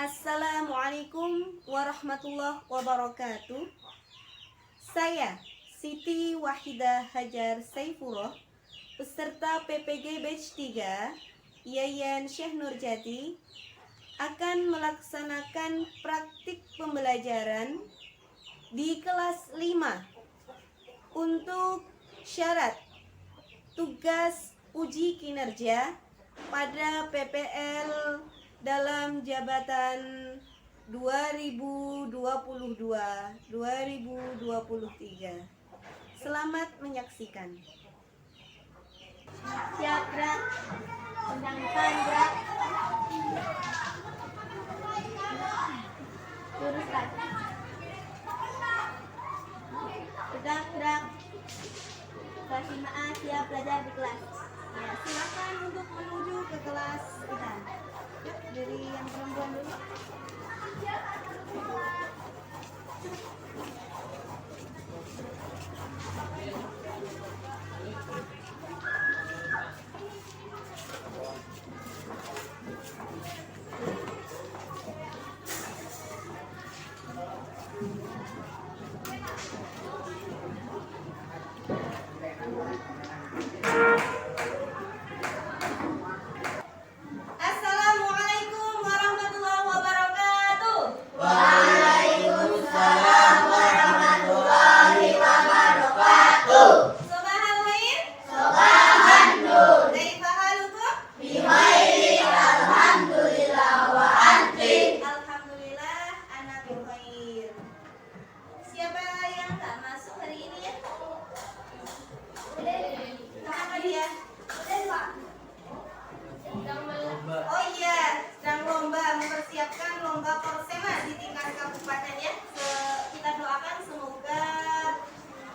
Assalamualaikum warahmatullahi wabarakatuh. Saya Siti Wahidah Hajar Saifullah, peserta PPG Batch 3 Yayan Syekh Nurjati, akan melaksanakan praktik pembelajaran di kelas 5 untuk syarat tugas uji kinerja pada PPL dalam jabatan 2022-2023. Selamat menyaksikan. Siap, gerak. Pendangkan, gerak. Luruskan. Tegak, gerak. Kelas 5A siap belajar di kelas. Ya, silakan untuk menuju ke kelas kita. Yuk, dari yang perempuan dulu. Assalamualaikum warahmatullahi wabarakatuh. Waalaikumsalam warahmatullahi wabarakatuh. Sobahan lain? Sobahan nur. Kaifa halukum? Bikhair, alhamdulillah wa anti. Alhamdulillah, ana bikhair. Siapa yang tak masuk hari ini ya? Kenapa dia? Oh iya, sedang lomba, mempersiapkan lomba Porsema di tingkat kabupaten ya. Kita doakan semoga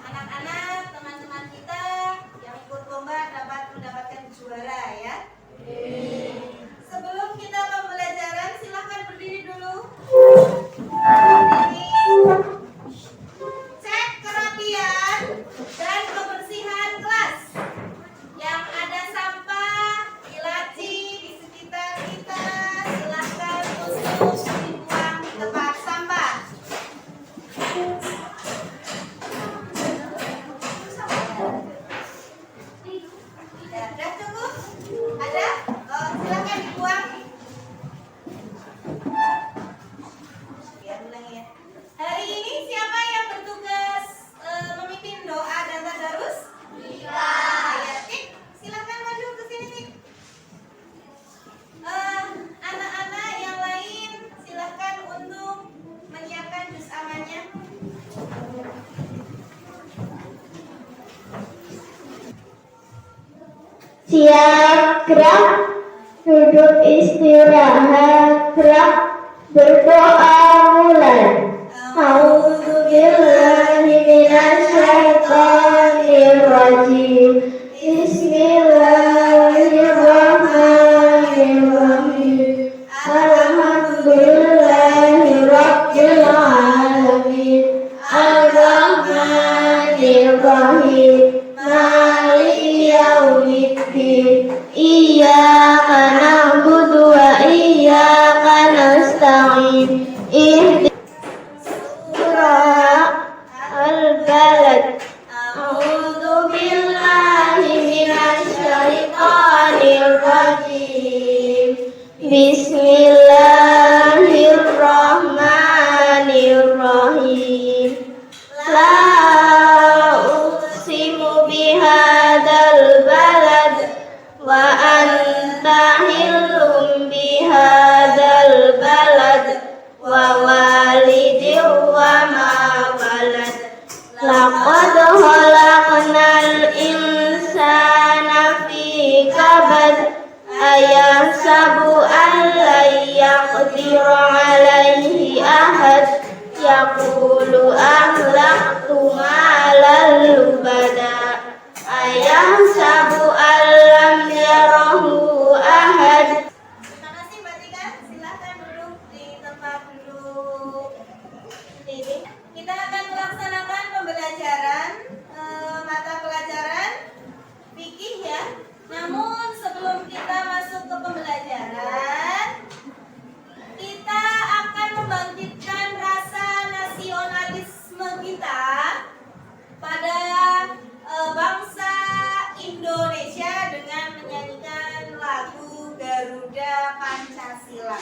anak-anak, teman-teman kita yang ikut lomba dapat mendapatkan juara ya. Sebelum kita pembelajaran, silahkan berdiri dulu. Berdiri. Cek kerapian dan kebersihan kelas. Yang ada sampah, di laci, di sekitar kita, silahkan untuk dibuang di tempat sampah. Ya, sudah cukup? Ada? Oh, silahkan dibuang. Ya, ulang ya. Hari ini siapa yang bertugas memimpin doa dan tadarus? Ya, Tik, silakan maju ke sini, Tik. Anak-anak yang lain silakan untuk menyiapkan juz amannya. Siap, gerak. Duduk istirahat, gerak. Berdoa mulai. A'udzubillahi minasyaitonir rajim. Bismillahirrahmanirrahim. Alhamdulillahi rabbil alamin. Ar-Rahmanir-Rahim. Maliki yaumiddin. Iyyaka na'budu wa iyyaka nasta'in. Surah Al-Balad. A'udzu billahi minasyaitonir rajim. Bismillahirrahmanirrahim. كبد أيحسب أن لن يقدر عليه أحد يقول أهلكت مالا لبدا أيحسب أن لم يره أحد. Terima kasih Mbak Tika, silahkan duduk di tempat duduk ini. Kita akan melaksanakan pembelajaran mata pelajaran fikih ya. Namun sebelum kita masuk ke pembelajaran, kita akan membangkitkan rasa nasionalisme kita pada bangsa Indonesia dengan menyanyikan lagu Garuda Pancasila.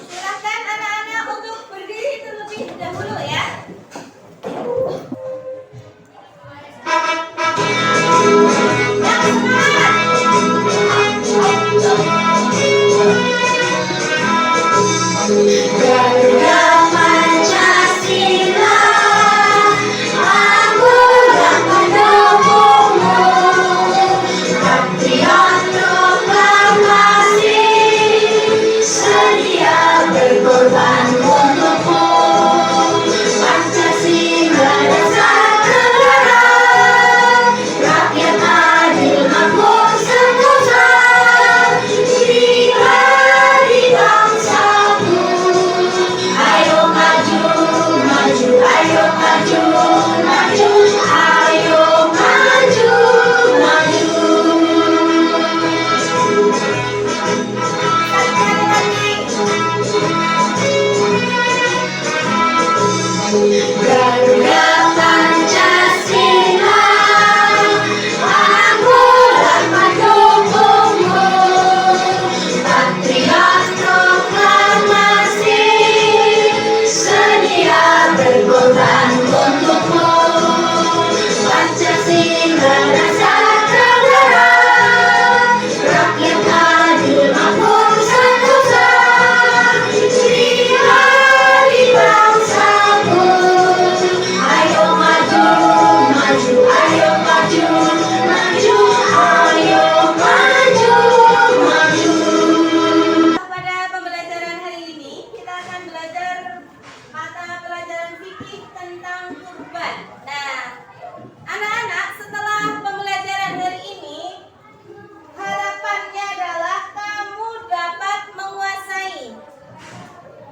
Silakan anak-anak untuk berdiri terlebih dahulu ya. Garuda Pancasila, aku yang mendukungmu, patriot proklamasi, sedia berkorban untukmu. Pancasila dasar negara, rakyat adil makmur sentosa, di bangsaku. Ayo maju, maju, ayo maju, maju, ayo maju, maju. Garuda Pancasila, aku yang mendukungmu, patriot proklamasi, sedia berkorban untukmu. Pancasila dasar negara, rakyat adil makmur sentosa, di bangsaku. Ayo maju, maju, ayo maju, maju, ayo maju, maju. Pada pembelajaran hari ini kita akan belajar mata pelajaran fikih tentang kurban. Nah, anak-anak setelah pembelajaran hari ini harapannya adalah kamu dapat menguasai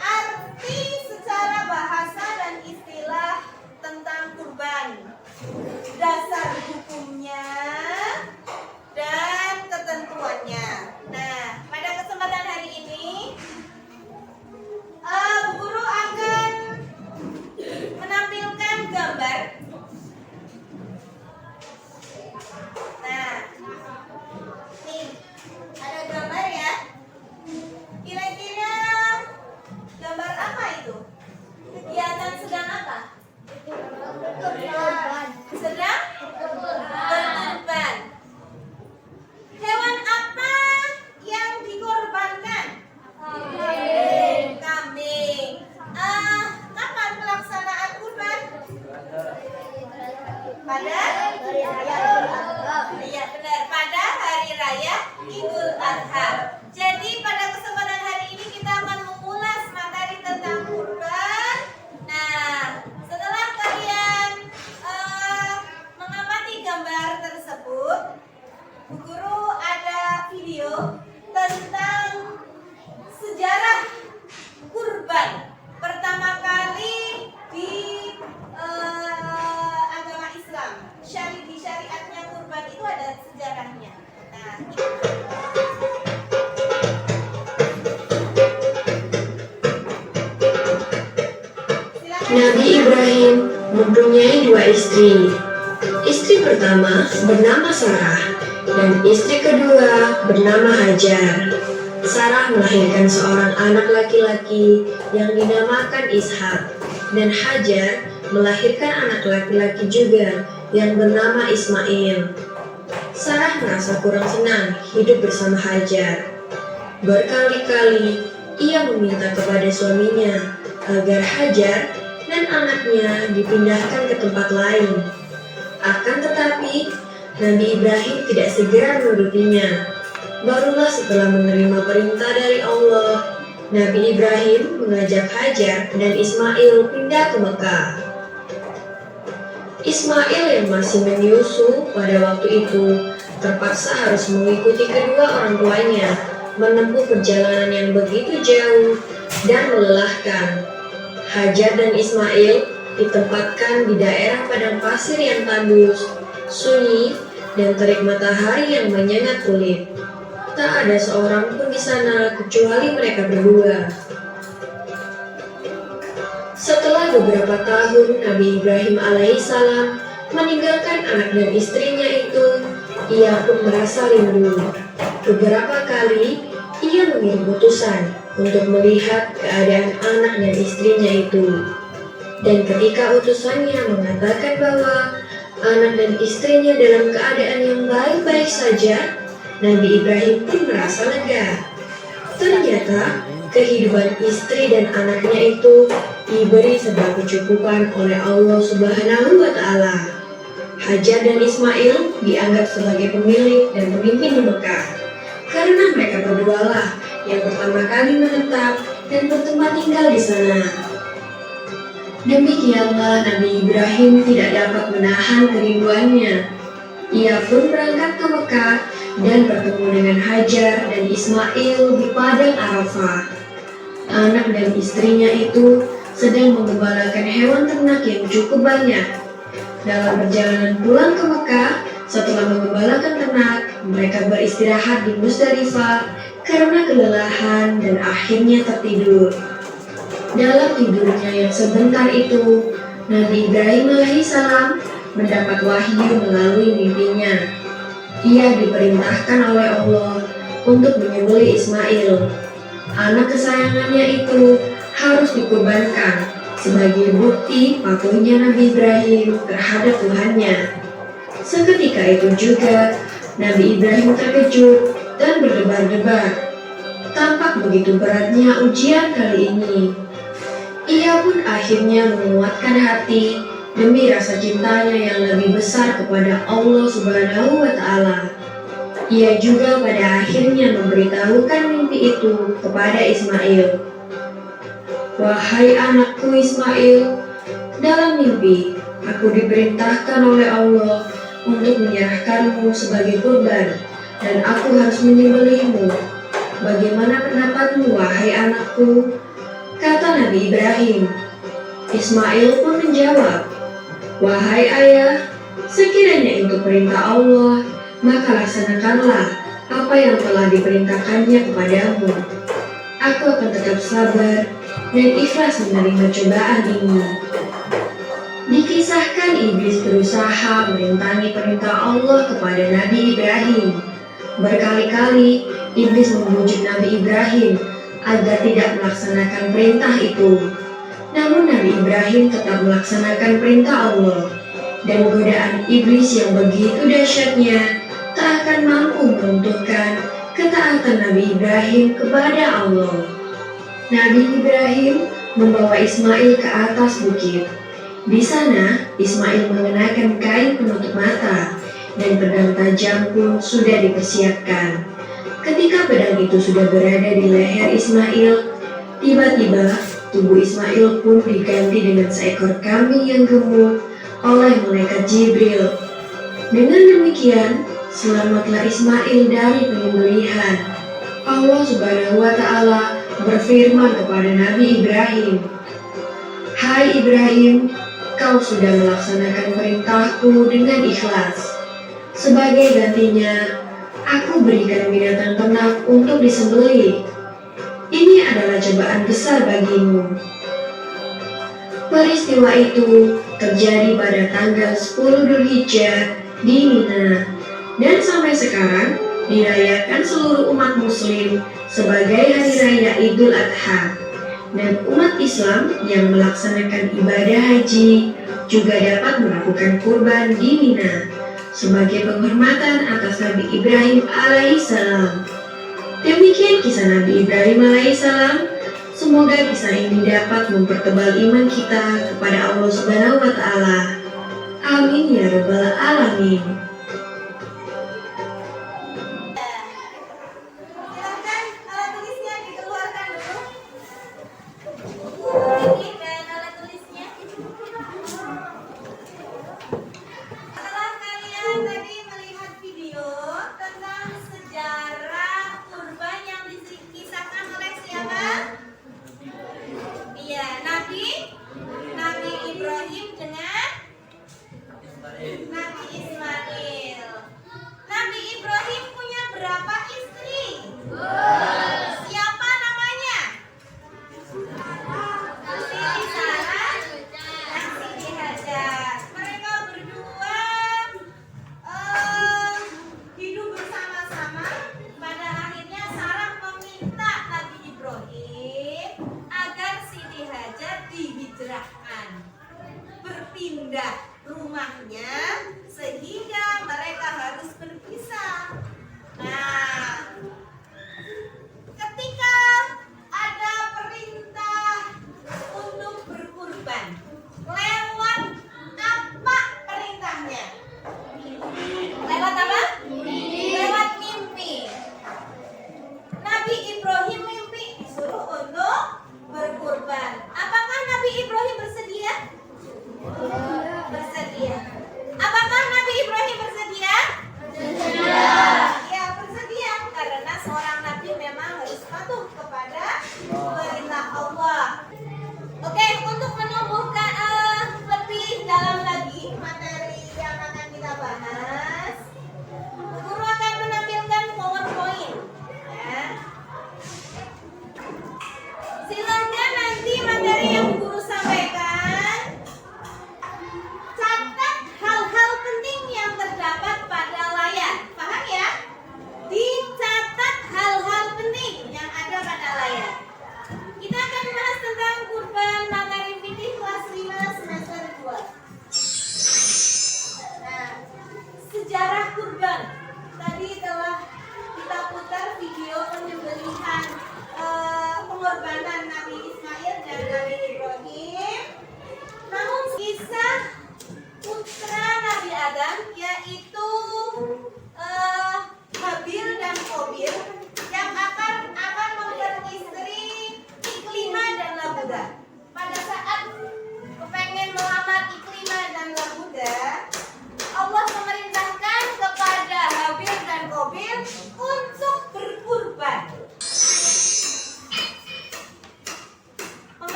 arti secara bahasa dan istilah tentang kurban, dasar hukumnya dan ketentuannya. Nah, pada kesempatan hari ini Bu Guru akan menampilkan gambar. Nah, nih ada gambar ya. Kira-kira gambar apa itu? Kegiatan sedang apa? Sedang berkorban. Hewan apa yang dikorbankan? Kambing. Kapan pelaksanaan kurban? Pada hari raya. Iya benar, pada hari raya Idul Adha. Jadi pada kesempatan hari ini kita akan mengulas materi tentang kurban. Nah, setelah kalian mengamati gambar tersebut, Bu Guru ada video tentang sejarah kurban pertama kali di agama Islam. Di syariatnya kurban itu ada sejarahnya. Nah, Nabi Ibrahim mempunyai dua istri. Istri pertama bernama Sarah dan istri kedua bernama Hajar. Sarah melahirkan seorang anak laki-laki yang dinamakan Ishak dan Hajar melahirkan anak laki-laki juga yang bernama Ismail. Sarah merasa kurang senang hidup bersama Hajar. Berkali-kali ia meminta kepada suaminya agar Hajar dan anaknya dipindahkan ke tempat lain. Akan tetapi, Nabi Ibrahim tidak segera menurutinya. Barulah setelah menerima perintah dari Allah, Nabi Ibrahim mengajak Hajar dan Ismail pindah ke Mekah. Ismail yang masih menyusu pada waktu itu terpaksa harus mengikuti kedua orang tuanya menempuh perjalanan yang begitu jauh dan melelahkan. Hajar dan Ismail ditempatkan di daerah padang pasir yang tandus, sunyi, dan terik matahari yang menyengat kulit. Tak ada seorang pun di sana kecuali mereka berdua. Setelah beberapa tahun Nabi Ibrahim alaihissalam meninggalkan anak dan istrinya itu, ia pun merasa rindu. Beberapa kali ia mengirim utusan untuk melihat keadaan anak dan istrinya itu. Dan ketika utusannya mengatakan bahwa anak dan istrinya dalam keadaan yang baik-baik saja, Nabi Ibrahim pun merasa lega. Ternyata kehidupan istri dan anaknya itu diberi serba kecukupan oleh Allah Subhanahu wa Ta'ala. Hajar dan Ismail dianggap sebagai pemilik dan pemimpin di Mekah karena mereka berdualah yang pertama kali menetap dan bertempat tinggal di sana. Demikianlah Nabi Ibrahim tidak dapat menahan kerinduannya. Ia pun berangkat ke Mekah dan bertemu dengan Hajar dan Ismail di padang Arafah. Anak dan istrinya itu sedang mengembalakan hewan ternak yang cukup banyak. Dalam perjalanan pulang ke Mekah, setelah mengembalakan ternak, mereka beristirahat di Musdalifah karena kelelahan dan akhirnya tertidur. Dalam tidurnya yang sebentar itu, Nabi Ibrahim alaihissalam mendapat wahyu melalui mimpinya. Ia diperintahkan oleh Allah untuk menyembelih Ismail. Anak kesayangannya itu harus dikurbankan sebagai bukti patuhnya Nabi Ibrahim terhadap Tuhannya. Seketika itu juga Nabi Ibrahim terkejut dan berdebar-debar. Tampak begitu beratnya ujian kali ini. Ia pun akhirnya menguatkan hati demi rasa cintanya yang lebih besar kepada Allah Subhanahu wa Ta'ala. Ia juga pada akhirnya memberitahukan mimpi itu kepada Ismail. Wahai anakku Ismail, dalam mimpi aku diperintahkan oleh Allah untuk menyerahkanmu sebagai kurban dan aku harus menyembelihmu. Bagaimana pendapatmu wahai anakku? Kata Nabi Ibrahim. Ismail pun menjawab, wahai ayah, sekiranya itu perintah Allah, maka laksanakanlah apa yang telah diperintahkannya kepadamu. Aku akan tetap sabar dan ikhlas menerima cobaan ini. Dikisahkan iblis berusaha merintangi perintah Allah kepada Nabi Ibrahim. Berkali-kali iblis membujuk Nabi Ibrahim agar tidak melaksanakan perintah itu. Namun Nabi Ibrahim tetap melaksanakan perintah Allah. Dan godaan iblis yang begitu dahsyatnya tak akan mampu meruntuhkan ketaatan Nabi Ibrahim kepada Allah. Nabi Ibrahim membawa Ismail ke atas bukit. Di sana, Ismail mengenakan kain penutup mata dan pedang tajam pun sudah dipersiapkan. Ketika pedang itu sudah berada di leher Ismail, tiba-tiba tubuh Ismail pun diganti dengan seekor kambing yang gemuk oleh malaikat Jibril. Dengan demikian, selamatlah Ismail dari penyembelihan. Allah Subhanahu wa Ta'ala berfirman kepada Nabi Ibrahim, hai Ibrahim, kau sudah melaksanakan perintahku dengan ikhlas. Sebagai gantinya, aku berikan binatang ternak untuk disembelih. Ini adalah cobaan besar bagimu. Peristiwa itu terjadi pada tanggal 10 Dzulhijjah di Mina, dan sampai sekarang dirayakan seluruh umat muslim sebagai Hari Raya Idul Adha. Dan umat Islam yang melaksanakan ibadah haji juga dapat melakukan kurban di Mina sebagai penghormatan atas Nabi Ibrahim alaihissalam. Demikian kisah Nabi Ibrahim alaihissalam. Semoga kisah ini dapat mempertebal iman kita kepada Allah Subhanahu wa Ta'ala. Amin ya rabbal alamin.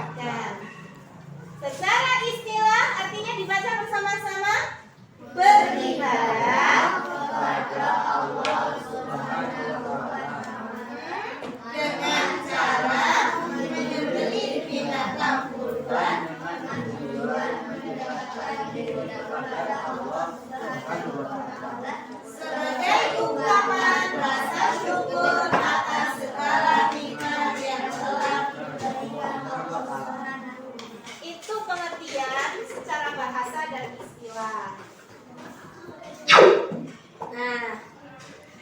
didapatkan. Secara istilah artinya dibaca bersama-sama, beribadah kepada Allah Subhanahu wa Ta'ala dengan cara menyembelih binatang kurban dengan tujuan mendekatkan diri kepada Allah Subhanahu wa Ta'ala sebagai ungkapan rasa syukur atas segala nikmat yang telah diberikan Allah. Itu pengertian secara bahasa dan istilah. Nah,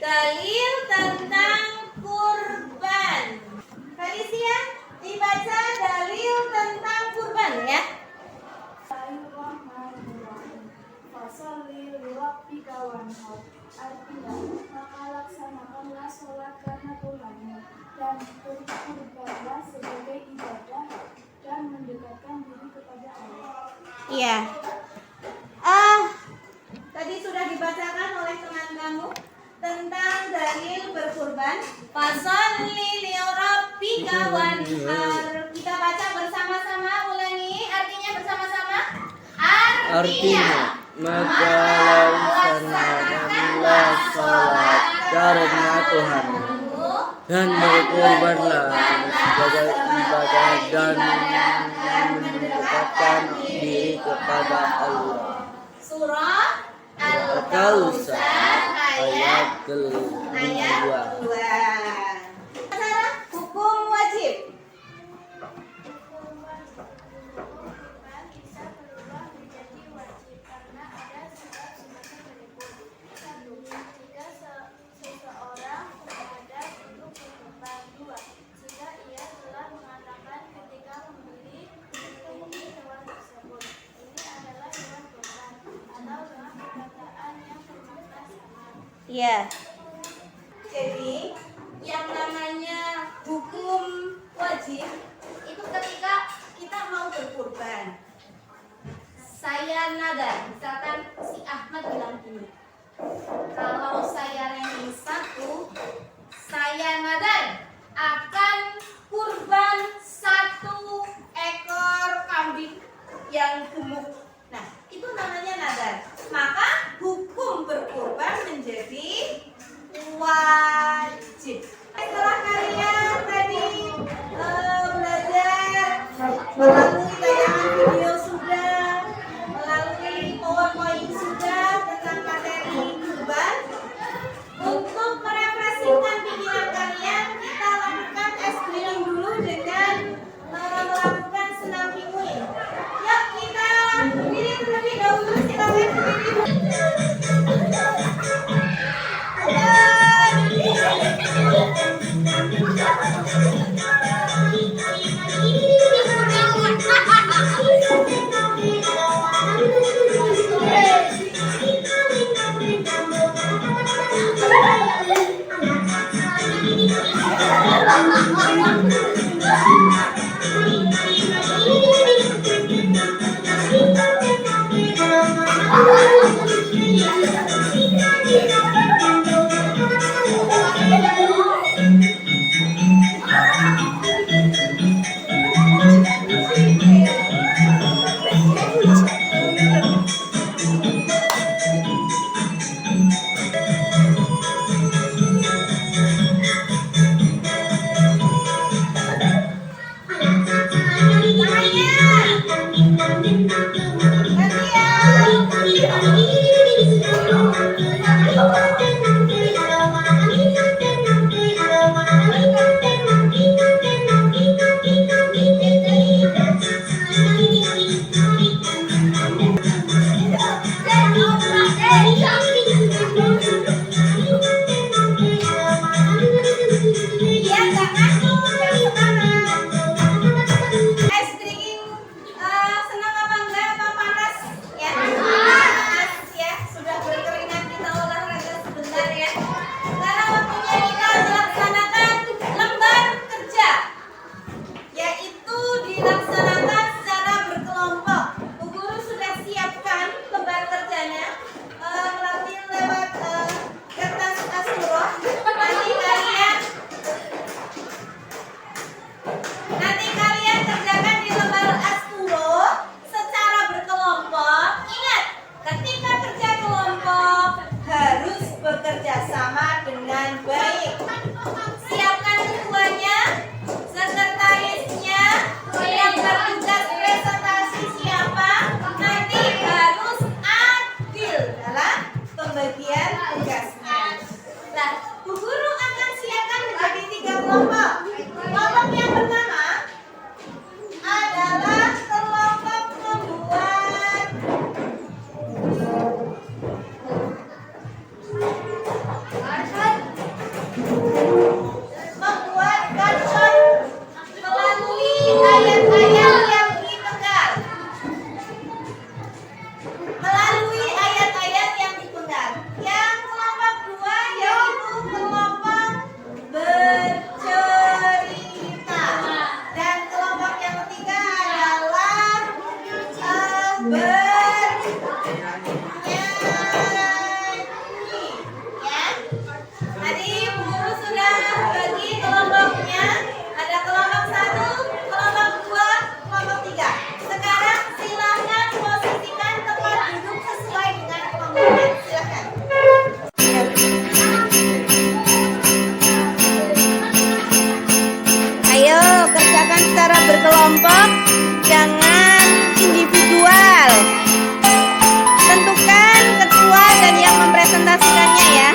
dalil tentang kurban. Felicia, dibaca dalil tentang kurban ya. Fasalli lirabbika wanhar. Artinya, maka laksanakanlah sholat karena Tuhanmu dan berkurbanlah sebagai ibadah dan mendekatkan diri kepada Allah. Iya. Tadi sudah dibacakan oleh teman kamu tentang dalil berkurban. Fasalli lirabbika wanhar. Kita baca bersama-sama, ulangi artinya bersama-sama. Artinya maka laksanakanlah sholat karena Tuhan dan berkurbanlah sebagai ibadah dan mendekatkan diri kepada Allah. Surah Al-Kautsar ayat kedua. 2. Hukum wajib. Kurban bisa berubah menjadi wajib karena ada sebab-sebabnya berikut. 1. Jika seseorang menghadap untuk berkurban. 2. Jika ia telah mengatakan ketika membeli hewan tersebut, ini adalah hewan kurban, atau dengan perkataan yang bermakna sama. Iya. Jadi yang namanya hukum wajib itu ketika kita mau berkurban. Saya nadar, misalkan si Ahmad bilang gini, kalau saya ranking 1, saya nadar akan kurban 1 ekor kambing yang gemuk. Nah, itu namanya nadar. Maka hukum berkurban menjadi wajib. Setelah kalian tadi belajar melalui tayangan video sudah, melalui PowerPoint sudah tentang materi kurban, untuk merefreshingkan pikiran kalian, kita lakukan screening dulu dengan melakukan senam pinguin. Yuk kita berdiri terlebih dahulu, silakan berdiri. Senang apa enggak jangan individual. Tentukan ketua dan yang mempresentasikannya ya.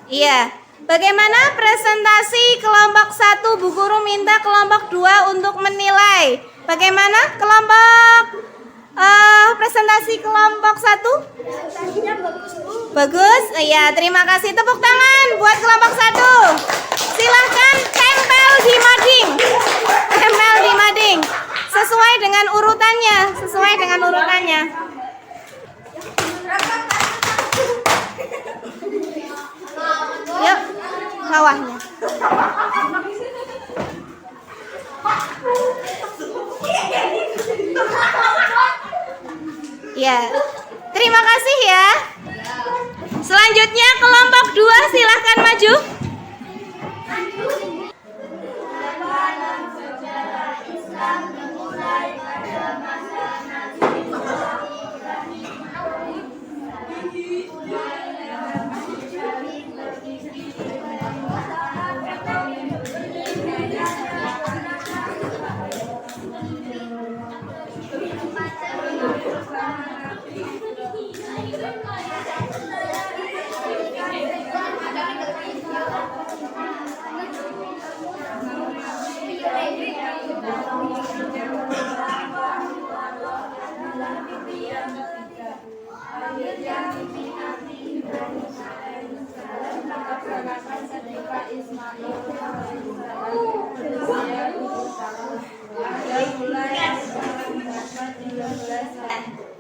Iya. Bagaimana presentasi kelompok 1? Bu Guru minta kelompok 2 untuk menilai. Bagaimana kelompok presentasi kelompok 1? Presentasinya bagus, Bu. Bagus? Iya, terima kasih. Tepuk tangan buat kelompok 1. Silahkan tempel di mading. Tempel di mading. Sesuai dengan urutannya. Sesuai dengan urutannya. Yuk, bawahnya. Ya, terima kasih ya. Selanjutnya kelompok 2 silahkan maju.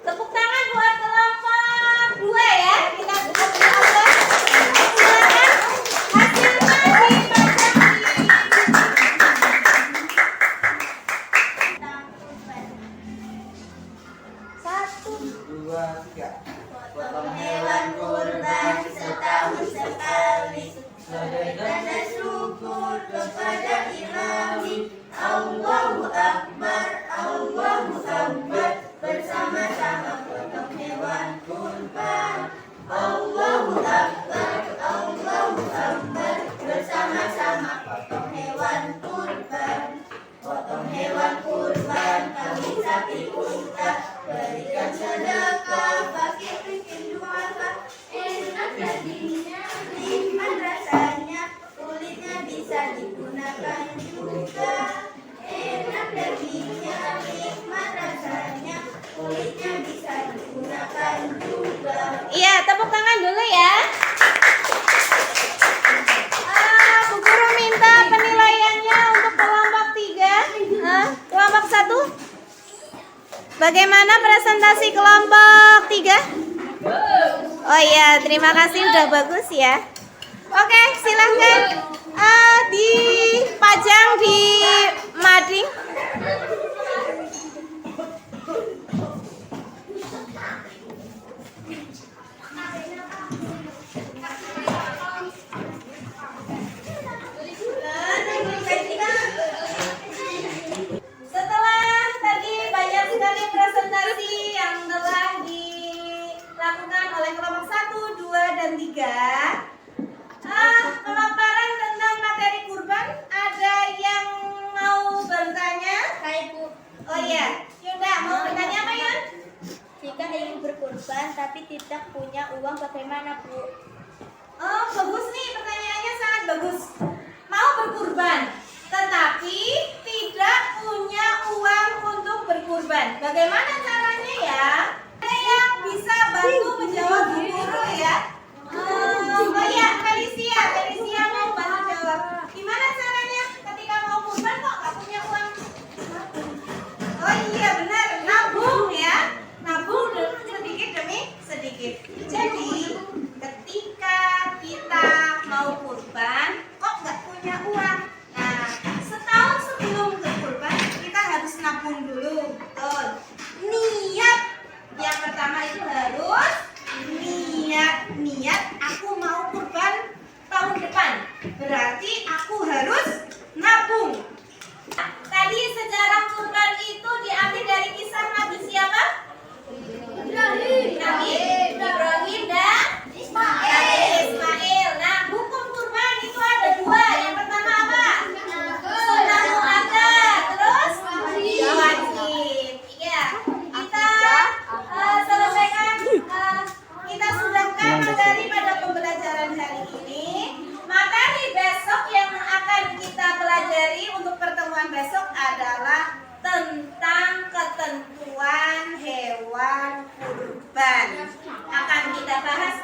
Tepuk tangan buat kelompok 2 ya. Kita buka kelompok. Silakan hasilnya Satu. 2, 3. Potong hewan kurban setahun sekali sebagai tanda syukur kepada Ilahi. Allahu Akbar, Allahu Akbar. Bersama-sama potong hewan kurban. Allahu Akbar, Allahu Akbar. Bersama-sama potong hewan kurban. Potong hewan kurban, kami sapi unta. Berikan sedekah, fakir miskin duafa. Enak dagingnya, nikmat rasanya. Kulitnya bisa digunakan juga. Enak dagingnya, nikmat rasanya. Kulitnya bisa digunakan juga. Iya, tepuk tangan dulu ya. Bu Guru minta penilaiannya untuk kelompok 3. Kelompok 1. Bagaimana presentasi kelompok 3? Oh iya, terima kasih udah bagus ya. Oke, silahkan dipajang di mading. Setelah tadi banyak sekali presentasi yang telah dilakukan oleh kelompok 1, 2, dan 3. Pemaparan tentang materi kurban, ada yang mau bertanya? Saya, Bu. Oh iya, Yunda. mau bertanya apa Yun? Jika ingin berkurban tapi tidak punya uang, bagaimana Bu? Oh, bagus nih, pertanyaannya sangat bagus. Mau berkurban, tetapi tidak punya uang untuk berkurban. Bagaimana caranya ya? Ada yang bisa bantu menjawab Bu Guru ya? Oh iya, Felicia mau bantu jawab. Gimana caranya ketika mau kurban kok nggak punya uang? Oh iya benar, nabung ya. Nabung sedikit demi sedikit. Jadi ketika kita mau kurban kok nggak punya uang, nah setahun sebelum berkurban kita harus nabung dulu, betul. Niat yang pertama itu harus niat aku mau kurban tahun depan, berarti aku harus nabung. Tadi sejarah kurban itu diambil dari kisah Nabi siapa? Nabi Ibrahim dan Ismail. Nah, hukum kurban itu ada dua. Yang pertama apa? Sunnah muakkad. Terus wajib. Ya, kita selesaikan. Kita sudahkan materi pada pembelajaran hari ini. Materi besok yang akan kita pelajari untuk pertemuan besok adalah tentang ketentuan hewan kurban. Akan kita bahas